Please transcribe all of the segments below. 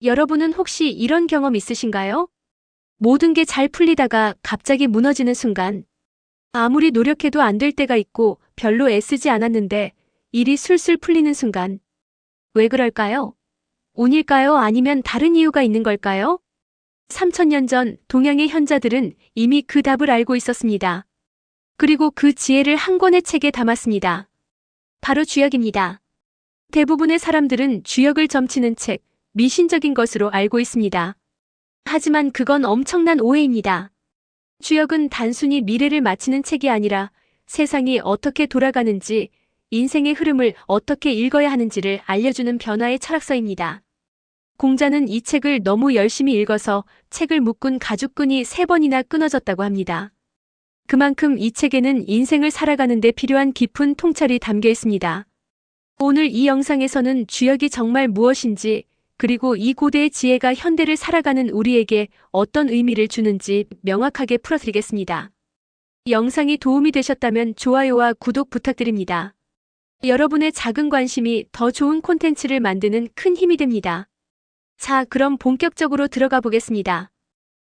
여러분은 혹시 이런 경험 있으신가요? 모든 게 잘 풀리다가 갑자기 무너지는 순간, 아무리 노력해도 안 될 때가 있고 별로 애쓰지 않았는데 일이 술술 풀리는 순간, 왜 그럴까요? 운일까요? 아니면 다른 이유가 있는 걸까요? 3000년 전 동양의 현자들은 이미 그 답을 알고 있었습니다. 그리고 그 지혜를 한 권의 책에 담았습니다. 바로 주역입니다. 대부분의 사람들은 주역을 점치는 책, 미신적인 것으로 알고 있습니다. 하지만 그건 엄청난 오해입니다. 주역은 단순히 미래를 맞히는 책이 아니라 세상이 어떻게 돌아가는지, 인생의 흐름을 어떻게 읽어야 하는지를 알려주는 변화의 철학서입니다. 공자는 이 책을 너무 열심히 읽어서 책을 묶은 가죽끈이 3번이나 끊어졌다고 합니다. 그만큼 이 책에는 인생을 살아가는 데 필요한 깊은 통찰이 담겨 있습니다. 오늘 이 영상에서는 주역이 정말 무엇인지, 그리고 이 고대의 지혜가 현대를 살아가는 우리에게 어떤 의미를 주는지 명확하게 풀어드리겠습니다. 영상이 도움이 되셨다면 좋아요와 구독 부탁드립니다. 여러분의 작은 관심이 더 좋은 콘텐츠를 만드는 큰 힘이 됩니다. 자, 그럼 본격적으로 들어가 보겠습니다.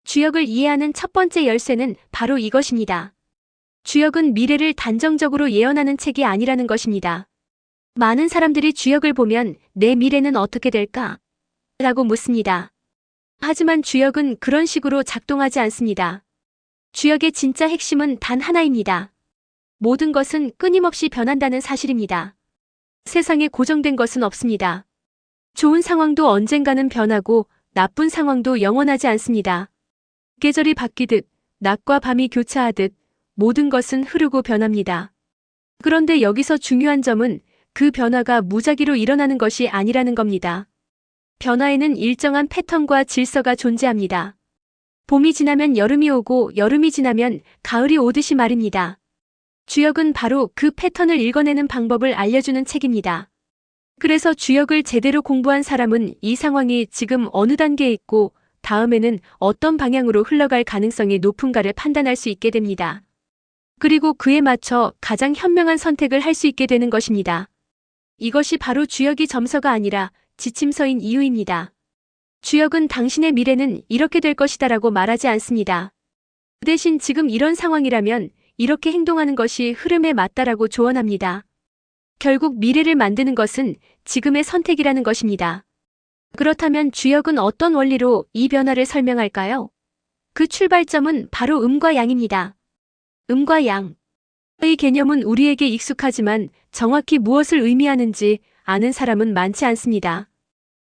주역을 이해하는 첫 번째 열쇠는 바로 이것입니다. 주역은 미래를 단정적으로 예언하는 책이 아니라는 것입니다. 많은 사람들이 주역을 보면 내 미래는 어떻게 될까? 라고 묻습니다. 하지만 주역은 그런 식으로 작동하지 않습니다. 주역의 진짜 핵심은 단 하나입니다. 모든 것은 끊임없이 변한다는 사실입니다. 세상에 고정된 것은 없습니다. 좋은 상황도 언젠가는 변하고 나쁜 상황도 영원하지 않습니다. 계절이 바뀌듯 낮과 밤이 교차하듯 모든 것은 흐르고 변합니다. 그런데 여기서 중요한 점은 그 변화가 무작위로 일어나는 것이 아니라는 겁니다. 변화에는 일정한 패턴과 질서가 존재합니다. 봄이 지나면 여름이 오고 여름이 지나면 가을이 오듯이 말입니다. 주역은 바로 그 패턴을 읽어내는 방법을 알려주는 책입니다. 그래서 주역을 제대로 공부한 사람은 이 상황이 지금 어느 단계에 있고 다음에는 어떤 방향으로 흘러갈 가능성이 높은가를 판단할 수 있게 됩니다. 그리고 그에 맞춰 가장 현명한 선택을 할 수 있게 되는 것입니다. 이것이 바로 주역이 점서가 아니라 지침서인 이유입니다. 주역은 당신의 미래는 이렇게 될 것이다라고 말하지 않습니다. 그 대신 지금 이런 상황이라면 이렇게 행동하는 것이 흐름에 맞다라고 조언합니다. 결국 미래를 만드는 것은 지금의 선택이라는 것입니다. 그렇다면 주역은 어떤 원리로 이 변화를 설명할까요? 그 출발점은 바로 음과 양입니다. 음과 양의 개념은 우리에게 익숙하지만 정확히 무엇을 의미하는지 아는 사람은 많지 않습니다.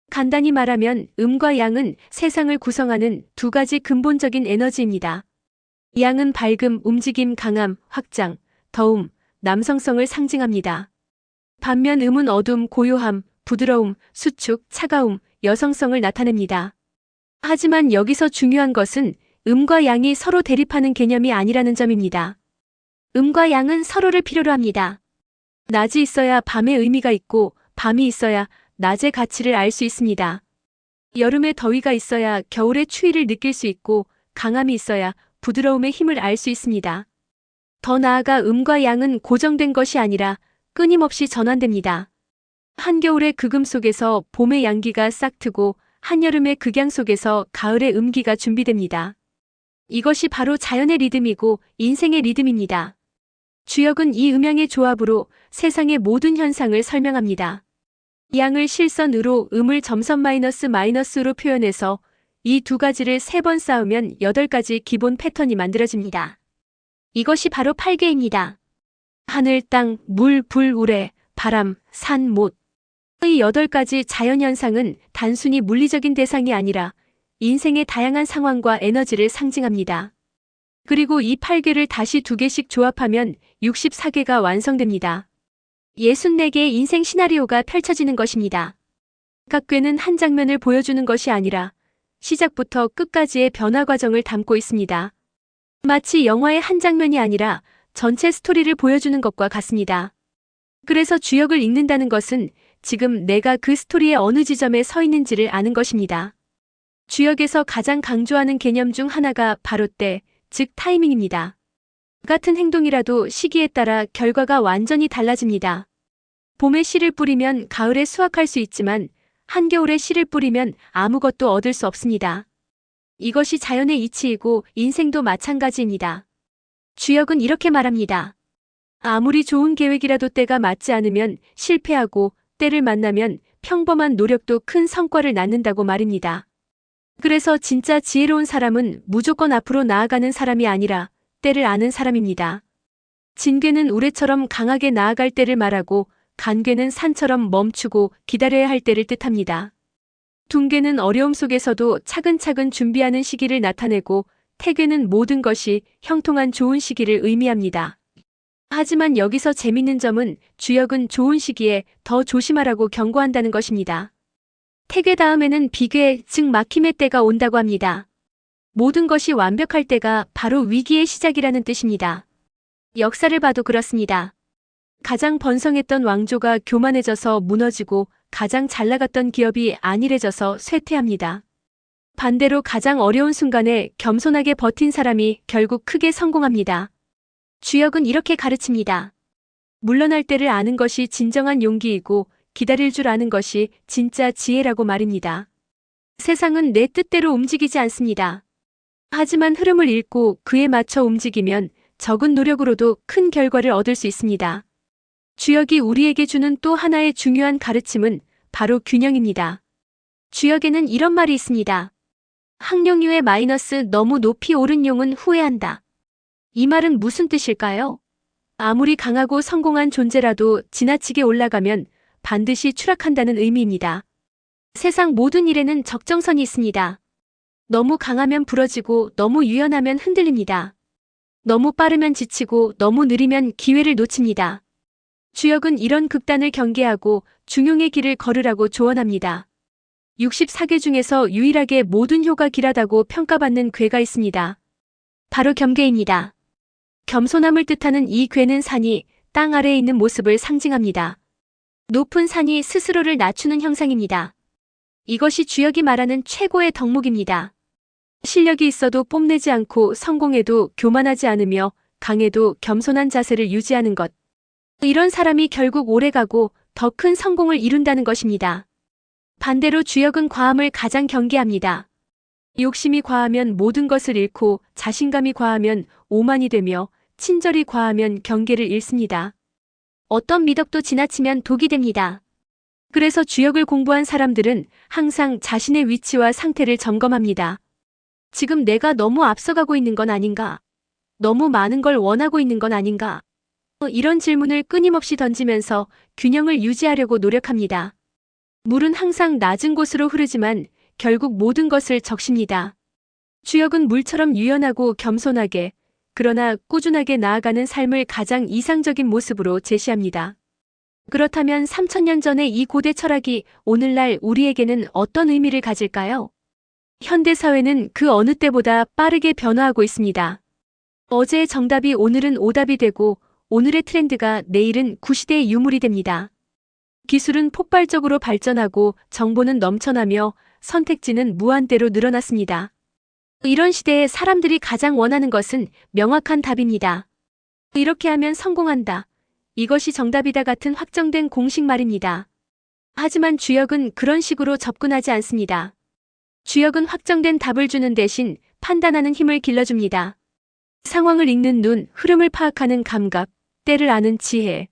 간단히 말하면 음과 양은 세상을 구성하는 두 가지 근본적인 에너지입니다. 양은 밝음, 움직임, 강함, 확장, 더움, 남성성을 상징합니다. 반면 음은 어둠, 고요함, 부드러움, 수축, 차가움, 여성성을 나타냅니다. 하지만 여기서 중요한 것은 음과 양이 서로 대립하는 개념이 아니라는 점입니다. 음과 양은 서로를 필요로 합니다. 낮이 있어야 밤의 의미가 있고 밤이 있어야 낮의 가치를 알 수 있습니다. 여름에 더위가 있어야 겨울의 추위를 느낄 수 있고 강함이 있어야 부드러움의 힘을 알 수 있습니다. 더 나아가 음과 양은 고정된 것이 아니라 끊임없이 전환됩니다. 한겨울의 극음 속에서 봄의 양기가 싹트고 한여름의 극양 속에서 가을의 음기가 준비됩니다. 이것이 바로 자연의 리듬이고 인생의 리듬입니다. 주역은 이 음양의 조합으로 세상의 모든 현상을 설명합니다. 양을 실선으로 음을 점선 마이너스로 표현해서 이 두 가지를 3번 쌓으면 8가지 기본 패턴이 만들어집니다. 이것이 바로 8개입니다. 하늘, 땅, 물, 불, 우레, 바람, 산, 못. 이 8가지 자연현상은 단순히 물리적인 대상이 아니라 인생의 다양한 상황과 에너지를 상징합니다. 그리고 이 8개를 다시 2개씩 조합하면 64개가 완성됩니다. 64개의 인생 시나리오가 펼쳐지는 것입니다. 각 궤는 한 장면을 보여주는 것이 아니라 시작부터 끝까지의 변화 과정을 담고 있습니다. 마치 영화의 한 장면이 아니라 전체 스토리를 보여주는 것과 같습니다. 그래서 주역을 읽는다는 것은 지금 내가 그 스토리의 어느 지점에 서 있는지를 아는 것입니다. 주역에서 가장 강조하는 개념 중 하나가 바로 때, 즉 타이밍입니다. 같은 행동이라도 시기에 따라 결과가 완전히 달라집니다. 봄에 씨를 뿌리면 가을에 수확할 수 있지만 한겨울에 씨를 뿌리면 아무것도 얻을 수 없습니다. 이것이 자연의 이치이고 인생도 마찬가지입니다. 주역은 이렇게 말합니다. 아무리 좋은 계획이라도 때가 맞지 않으면 실패하고 때를 만나면 평범한 노력도 큰 성과를 낳는다고 말입니다. 그래서 진짜 지혜로운 사람은 무조건 앞으로 나아가는 사람이 아니라 때를 아는 사람입니다. 진괴는 우레처럼 강하게 나아갈 때를 말하고 간괴는 산처럼 멈추고 기다려야 할 때를 뜻합니다. 둥괴는 어려움 속에서도 차근차근 준비하는 시기를 나타내고 태괴는 모든 것이 형통한 좋은 시기를 의미합니다. 하지만 여기서 재밌는 점은 주역은 좋은 시기에 더 조심하라고 경고한다는 것입니다. 태괴 다음에는 비괴, 즉 막힘의 때가 온다고 합니다. 모든 것이 완벽할 때가 바로 위기의 시작이라는 뜻입니다. 역사를 봐도 그렇습니다. 가장 번성했던 왕조가 교만해져서 무너지고 가장 잘나갔던 기업이 안일해져서 쇠퇴합니다. 반대로 가장 어려운 순간에 겸손하게 버틴 사람이 결국 크게 성공합니다. 주역은 이렇게 가르칩니다. 물러날 때를 아는 것이 진정한 용기이고 기다릴 줄 아는 것이 진짜 지혜라고 말입니다. 세상은 내 뜻대로 움직이지 않습니다. 하지만 흐름을 읽고 그에 맞춰 움직이면 적은 노력으로도 큰 결과를 얻을 수 있습니다. 주역이 우리에게 주는 또 하나의 중요한 가르침은 바로 균형입니다. 주역에는 이런 말이 있습니다. 학령유의 마이너스 너무 높이 오른 용은 후회한다. 이 말은 무슨 뜻일까요? 아무리 강하고 성공한 존재라도 지나치게 올라가면 반드시 추락한다는 의미입니다. 세상 모든 일에는 적정선이 있습니다. 너무 강하면 부러지고 너무 유연하면 흔들립니다. 너무 빠르면 지치고 너무 느리면 기회를 놓칩니다. 주역은 이런 극단을 경계하고 중용의 길을 걸으라고 조언합니다. 64개 중에서 유일하게 모든 효가 길하다고 평가받는 궤가 있습니다. 바로 겸괴입니다. 겸손함을 뜻하는 이 궤는 산이 땅 아래에 있는 모습을 상징합니다. 높은 산이 스스로를 낮추는 형상입니다. 이것이 주역이 말하는 최고의 덕목입니다. 실력이 있어도 뽐내지 않고 성공해도 교만하지 않으며 강해도 겸손한 자세를 유지하는 것. 이런 사람이 결국 오래가고 더 큰 성공을 이룬다는 것입니다. 반대로 주역은 과함을 가장 경계합니다. 욕심이 과하면 모든 것을 잃고 자신감이 과하면 오만이 되며 친절이 과하면 경계를 잃습니다. 어떤 미덕도 지나치면 독이 됩니다. 그래서 주역을 공부한 사람들은 항상 자신의 위치와 상태를 점검합니다. 지금 내가 너무 앞서가고 있는 건 아닌가? 너무 많은 걸 원하고 있는 건 아닌가? 이런 질문을 끊임없이 던지면서 균형을 유지하려고 노력합니다. 물은 항상 낮은 곳으로 흐르지만 결국 모든 것을 적십니다. 주역은 물처럼 유연하고 겸손하게, 그러나 꾸준하게 나아가는 삶을 가장 이상적인 모습으로 제시합니다. 그렇다면 3000년 전의 이 고대 철학이 오늘날 우리에게는 어떤 의미를 가질까요? 현대사회는 그 어느 때보다 빠르게 변화하고 있습니다. 어제의 정답이 오늘은 오답이 되고 오늘의 트렌드가 내일은 구시대의 유물이 됩니다. 기술은 폭발적으로 발전하고 정보는 넘쳐나며 선택지는 무한대로 늘어났습니다. 이런 시대에 사람들이 가장 원하는 것은 명확한 답입니다. 이렇게 하면 성공한다. 이것이 정답이다 같은 확정된 공식 말입니다. 하지만 주역은 그런 식으로 접근하지 않습니다. 주역은 확정된 답을 주는 대신 판단하는 힘을 길러줍니다. 상황을 읽는 눈, 흐름을 파악하는 감각, 때를 아는 지혜.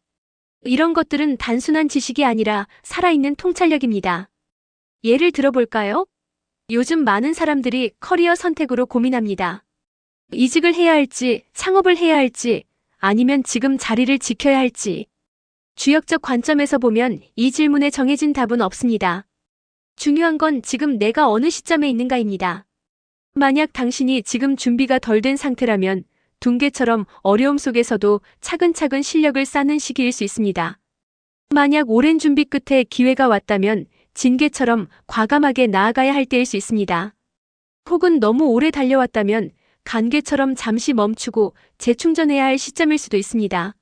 이런 것들은 단순한 지식이 아니라 살아있는 통찰력입니다. 예를 들어볼까요? 요즘 많은 사람들이 커리어 선택으로 고민합니다. 이직을 해야 할지, 창업을 해야 할지, 아니면 지금 자리를 지켜야 할지. 주역적 관점에서 보면 이 질문에 정해진 답은 없습니다. 중요한 건 지금 내가 어느 시점에 있는가입니다. 만약 당신이 지금 준비가 덜 된 상태라면 둥개처럼 어려움 속에서도 차근차근 실력을 쌓는 시기일 수 있습니다. 만약 오랜 준비 끝에 기회가 왔다면 진개처럼 과감하게 나아가야 할 때일 수 있습니다. 혹은 너무 오래 달려왔다면 간개처럼 잠시 멈추고 재충전해야 할 시점일 수도 있습니다.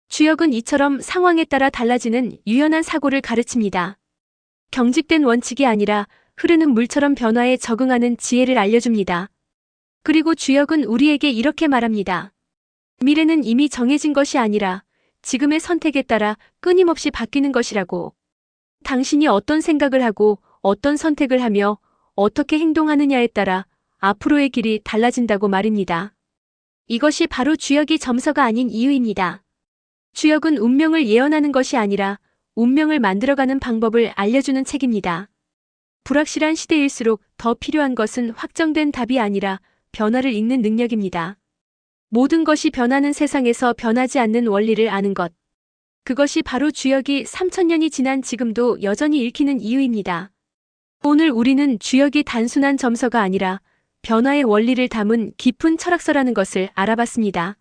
주역은 이처럼 상황에 따라 달라지는 유연한 사고를 가르칩니다. 경직된 원칙이 아니라 흐르는 물처럼 변화에 적응하는 지혜를 알려줍니다. 그리고 주역은 우리에게 이렇게 말합니다. 미래는 이미 정해진 것이 아니라 지금의 선택에 따라 끊임없이 바뀌는 것이라고. 당신이 어떤 생각을 하고 어떤 선택을 하며 어떻게 행동하느냐에 따라 앞으로의 길이 달라진다고 말입니다. 이것이 바로 주역이 점서가 아닌 이유입니다. 주역은 운명을 예언하는 것이 아니라 운명을 만들어가는 방법을 알려주는 책입니다. 불확실한 시대일수록 더 필요한 것은 확정된 답이 아니라 변화를 읽는 능력입니다. 모든 것이 변하는 세상에서 변하지 않는 원리를 아는 것. 그것이 바로 주역이 3000년이 지난 지금도 여전히 읽히는 이유입니다. 오늘 우리는 주역이 단순한 점서가 아니라 변화의 원리를 담은 깊은 철학서라는 것을 알아봤습니다.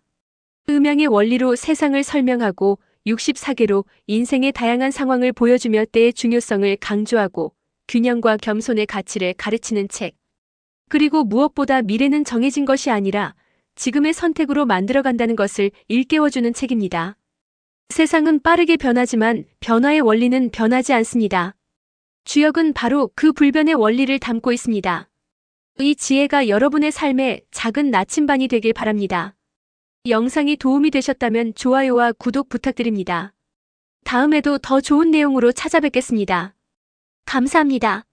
음양의 원리로 세상을 설명하고 64개로 인생의 다양한 상황을 보여주며 때의 중요성을 강조하고 균형과 겸손의 가치를 가르치는 책. 그리고 무엇보다 미래는 정해진 것이 아니라 지금의 선택으로 만들어간다는 것을 일깨워주는 책입니다. 세상은 빠르게 변하지만 변화의 원리는 변하지 않습니다. 주역은 바로 그 불변의 원리를 담고 있습니다. 이 지혜가 여러분의 삶에 작은 나침반이 되길 바랍니다. 영상이 도움이 되셨다면 좋아요와 구독 부탁드립니다. 다음에도 더 좋은 내용으로 찾아뵙겠습니다. 감사합니다.